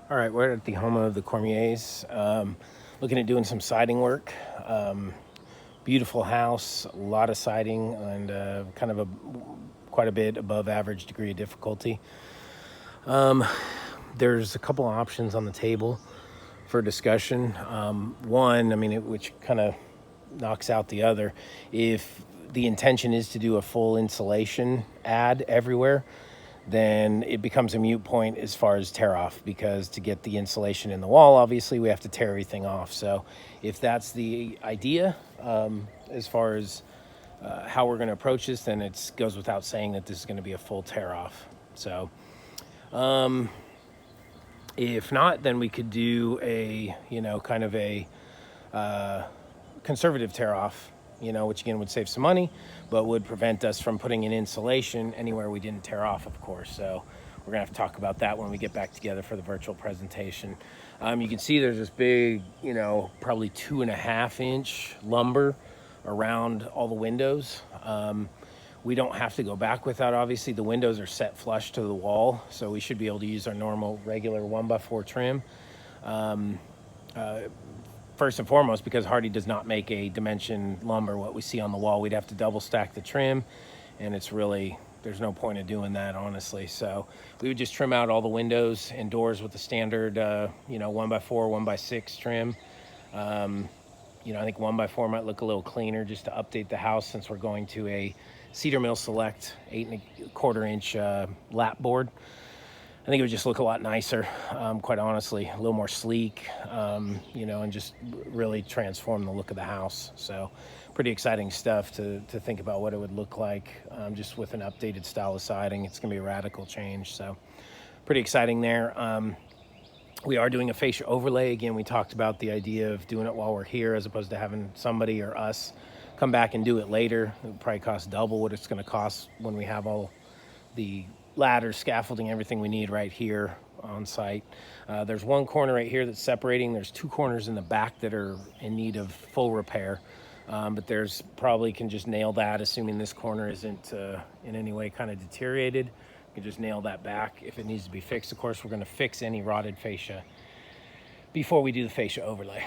All right, we're at the home of the Cormiers, looking at doing some siding work. Beautiful house, a lot of siding, and quite a bit above average degree of difficulty. There's a couple of options on the table for discussion. One, which kind of knocks out the other. If the intention is to do a full insulation ad everywhere, then it becomes a moot point as far as tear off, because to get the insulation in the wall, obviously we have to tear everything off. So if that's the idea, as far as how we're going to approach this, then it goes without saying that this is going to be a full tear off. So if not, then we could do a, kind of a conservative tear off, which again would save some money, but would prevent us from putting in insulation anywhere we didn't tear off, of course. So we're gonna have to talk about that when we get back together for the virtual presentation. You can see there's this big, probably 2.5 inch lumber around all the windows. We don't have to go back with that. Obviously, the windows are set flush to the wall, so we should be able to use our normal regular 1x4 trim. First and foremost, because Hardie does not make a dimension lumber, what we see on the wall, we'd have to double stack the trim, and there's no point of doing that, honestly. So we would just trim out all the windows and doors with the standard, 1x4, 1x6 trim. I think 1x4 might look a little cleaner just to update the house, since we're going to a Cedar Mill Select 8.25 inch lap board. I think it would just look a lot nicer, quite honestly, a little more sleek, and just really transform the look of the house. So pretty exciting stuff to think about what it would look like, just with an updated style of siding. It's going to be a radical change. So pretty exciting there. We are doing a fascia overlay. Again, we talked about the idea of doing it while we're here, as opposed to having somebody or us come back and do it later. It would probably cost double what it's going to cost when we have all the ladders, scaffolding, everything we need right here on site. There's one corner right here that's separating. There's 2 corners in the back that are in need of full repair, but there's probably can just nail that, assuming this corner isn't in any way kind of deteriorated. We can just nail that back. If it needs to be fixed, of course, we're going to fix any rotted fascia before we do the fascia overlay.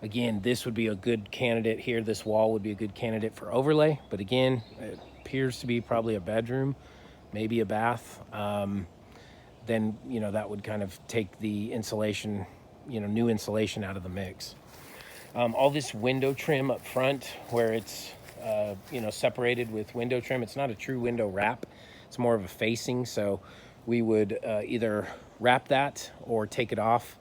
Again, this would be a good candidate here. This wall would be a good candidate for overlay, but again, it appears to be probably a bedroom, maybe a bath. Then, that would kind of take the insulation, new insulation out of the mix. All this window trim up front where it's, separated with window trim, it's not a true window wrap. It's more of a facing. So we would either wrap that or take it off.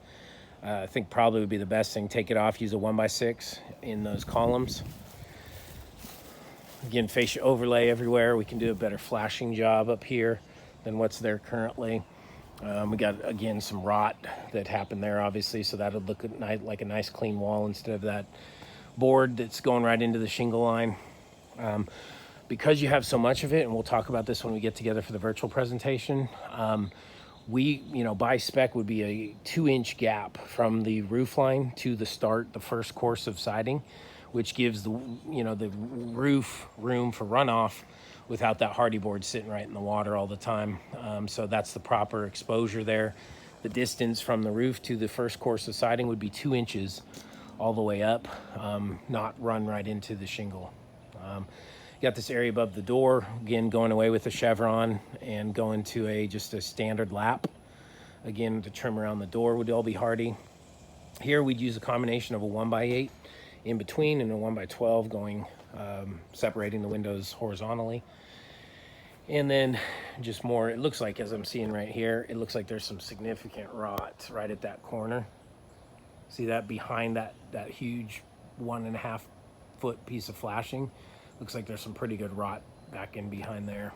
I think probably would be the best thing, take it off, use a 1x6 in those columns. Again, fascia overlay everywhere. We can do a better flashing job up here than what's there currently. We got, again, some rot that happened there, obviously, so that would look like a nice clean wall instead of that board that's going right into the shingle line. Because you have so much of it, and we'll talk about this when we get together for the virtual presentation, we, by spec would be a 2-inch gap from the roof line to the first course of siding, which gives the roof room for runoff without that Hardie board sitting right in the water all the time. So that's the proper exposure there. The distance from the roof to the first course of siding would be 2 inches all the way up, not run right into the shingle. Got this area above the door, again, going away with a chevron and going to just a standard lap. Again, to trim around the door would all be Hardie. Here we'd use a combination of a 1x8 in between and a 1x12 going, separating the windows horizontally. And then just more, it looks like, as I'm seeing right here, it looks like there's some significant rot right at that corner. See that behind that huge 1.5 foot piece of flashing? Looks like there's some pretty good rot back in behind there.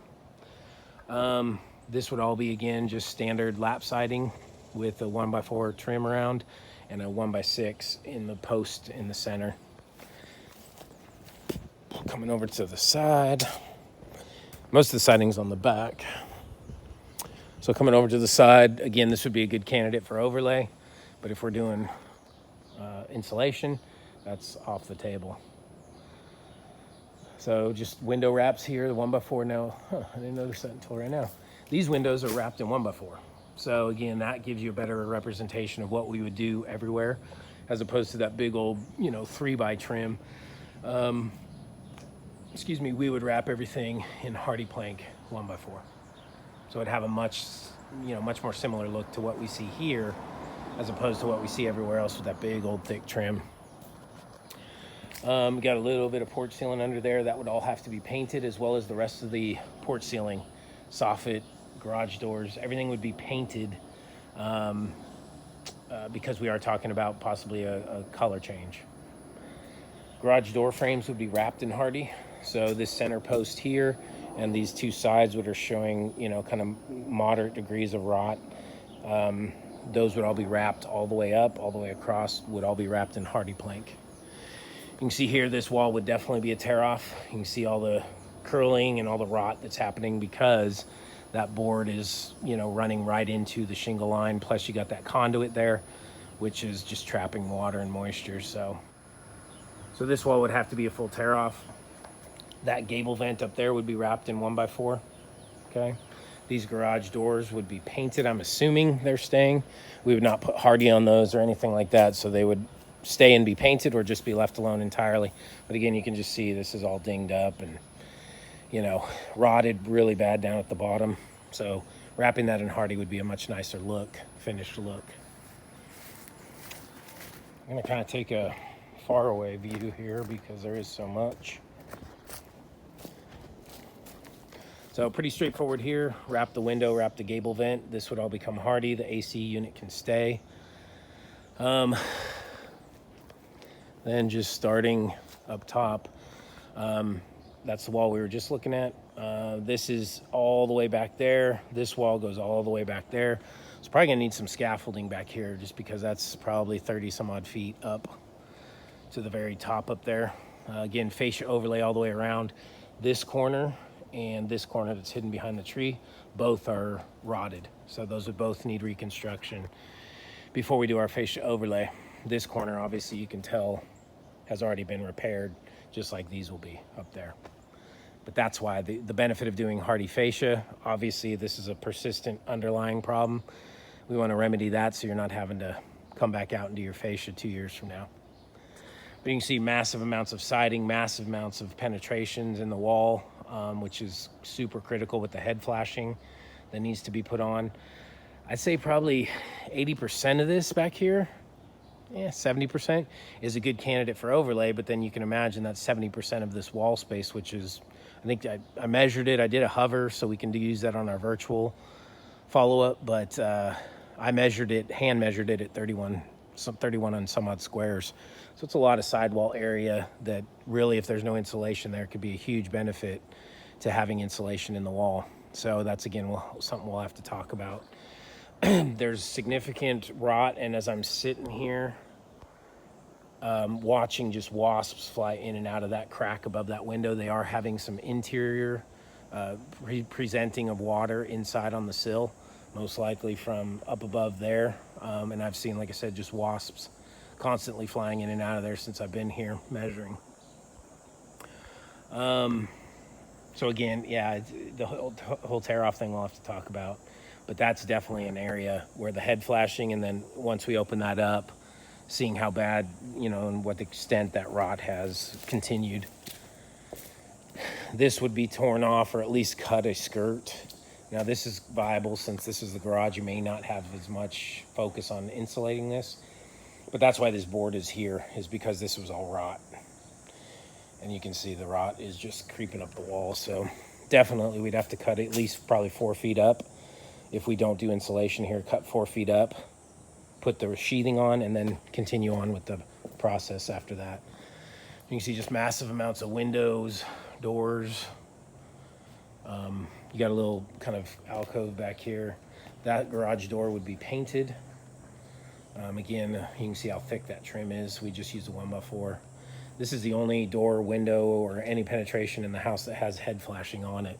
This would all be, again, just standard lap siding with a 1x4 trim around and a 1x6 in the post in the center. Coming over to the side. Most of the siding's on the back. So coming over to the side, again, this would be a good candidate for overlay, but if we're doing insulation, that's off the table. So just window wraps here, the 1x4 now. I didn't notice that until right now. These windows are wrapped in 1x4. So again, that gives you a better representation of what we would do everywhere, as opposed to that big old, 3x trim. Excuse me, we would wrap everything in Hardie plank 1x4. So it'd have a much more similar look to what we see here, as opposed to what we see everywhere else with that big old thick trim. We got a little bit of porch ceiling under there. That would all have to be painted, as well as the rest of the porch ceiling, soffit, garage doors, everything would be painted, because we are talking about possibly a color change. Garage door frames would be wrapped in Hardie. So this center post here and these two sides, which are showing, kind of moderate degrees of rot, those would all be wrapped all the way up, all the way across, would all be wrapped in Hardie plank. You can see here, this wall would definitely be a tear off. You can see all the curling and all the rot that's happening because that board is, running right into the shingle line. Plus you got that conduit there, which is just trapping water and moisture. So this wall would have to be a full tear off. That gable vent up there would be wrapped in 1x4, okay? These garage doors would be painted. I'm assuming they're staying. We would not put Hardie on those or anything like that, so they would stay and be painted or just be left alone entirely. But again, you can just see this is all dinged up and, rotted really bad down at the bottom. So wrapping that in Hardie would be a much nicer look, finished look. I'm gonna kind of take a far away view here because there is so much. So pretty straightforward here. Wrap the window, wrap the gable vent. This would all become Hardie. The AC unit can stay. Then just starting up top, that's the wall we were just looking at. This is all the way back there. This wall goes all the way back there. It's probably gonna need some scaffolding back here just because that's probably 30 some odd feet up to the very top up there. Again, fascia overlay all the way around. This corner and this corner that's hidden behind the tree, both are rotted. So those would both need reconstruction before we do our fascia overlay. This corner, obviously you can tell, has already been repaired, just like these will be up there. But that's why the benefit of doing Hardie fascia, obviously this is a persistent underlying problem. We want to remedy that so you're not having to come back out and do your fascia 2 years from now. But you can see massive amounts of siding, massive amounts of penetrations in the wall, which is super critical with the head flashing that needs to be put on. I'd say probably 80% of this back here, 70% is a good candidate for overlay, but then you can imagine that 70% of this wall space, which is, I think I measured it, I did a hover so we can use that on our virtual follow-up, but I measured it, hand measured it at 31 on some odd squares. So it's a lot of sidewall area that really, if there's no insulation there, could be a huge benefit to having insulation in the wall. So that's, again, something we'll have to talk about. There's significant rot, and as I'm sitting here watching just wasps fly in and out of that crack above that window, they are having some interior presenting of water inside on the sill, most likely from up above there. And I've seen, like I said, just wasps constantly flying in and out of there since I've been here measuring. So again, yeah, the whole tear-off thing we'll have to talk about. But that's definitely an area where the head flashing, and then once we open that up, seeing how bad, and what extent that rot has continued. This would be torn off or at least cut a skirt. Now this is viable since this is the garage. You may not have as much focus on insulating this, but that's why this board is here, is because this was all rot. And you can see the rot is just creeping up the wall. So definitely we'd have to cut at least probably 4 feet up. If we don't do insulation here, cut 4 feet up, put the sheathing on, and then continue on with the process after that. You can see just massive amounts of windows, doors. You got a little kind of alcove back here. That garage door would be painted. Again, you can see how thick that trim is. We just used a 1x4. This is the only door, window, or any penetration in the house that has head flashing on it,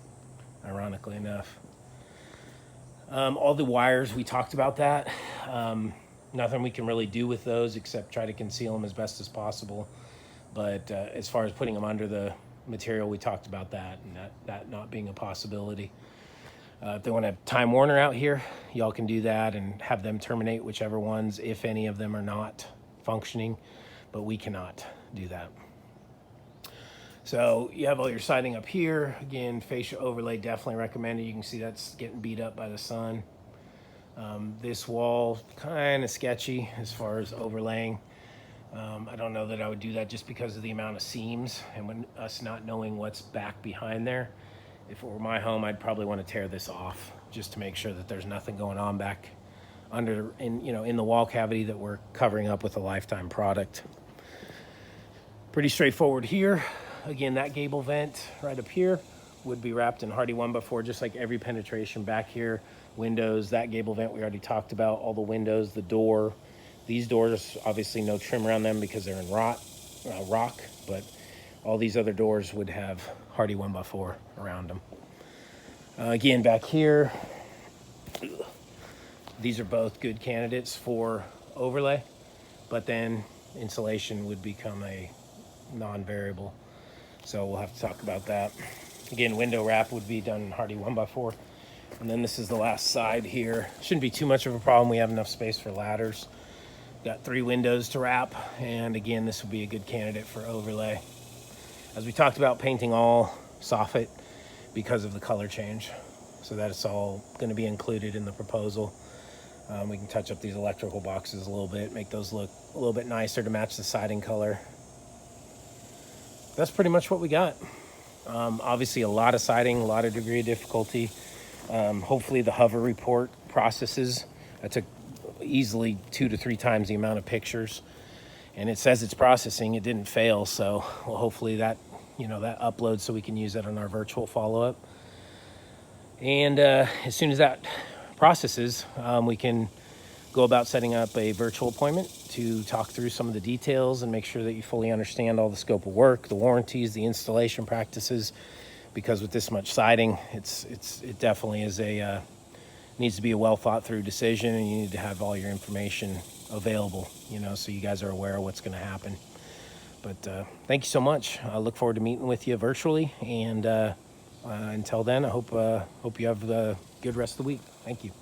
ironically enough. All the wires, we talked about that. Nothing we can really do with those except try to conceal them as best as possible. But as far as putting them under the material, we talked about that, and that not being a possibility. If they want to have Time Warner out here, y'all can do that and have them terminate whichever ones, if any of them are not functioning, but we cannot do that. So you have all your siding up here. Again, fascia overlay definitely recommended. You can see that's getting beat up by the sun. This wall, kind of sketchy as far as overlaying. I don't know that I would do that just because of the amount of seams and when us not knowing what's back behind there. If it were my home, I'd probably want to tear this off just to make sure that there's nothing going on back under in the wall cavity that we're covering up with a lifetime product. Pretty straightforward here. Again, that gable vent right up here would be wrapped in Hardie 1x4, just like every penetration back here. Windows, that gable vent we already talked about, all the windows, the door. These doors, obviously no trim around them because they're in rock, but all these other doors would have Hardie 1x4 around them. Again, back here, these are both good candidates for overlay, but then insulation would become a non-variable. So we'll have to talk about that. Again, window wrap would be done in Hardie 1x4. And then this is the last side here. Shouldn't be too much of a problem. We have enough space for ladders. Got 3 windows to wrap. And again, this would be a good candidate for overlay. As we talked about, painting all soffit because of the color change. So that's all going to be included in the proposal. We can touch up these electrical boxes a little bit, make those look a little bit nicer to match the siding color. That's pretty much what we got. Obviously a lot of siding, a lot of degree of difficulty. Hopefully the hover report processes. I took easily 2 to 3 times the amount of pictures, and it says it's processing. It didn't fail, so well, hopefully that that uploads so we can use that on our virtual follow-up. And as soon as that processes, we can go about setting up a virtual appointment to talk through some of the details and make sure that you fully understand all the scope of work, the warranties, the installation practices, because with this much siding, it definitely is needs to be a well thought through decision, and you need to have all your information available, so you guys are aware of what's going to happen. But thank you so much. I look forward to meeting with you virtually, and until then, I hope you have a good rest of the week. Thank you.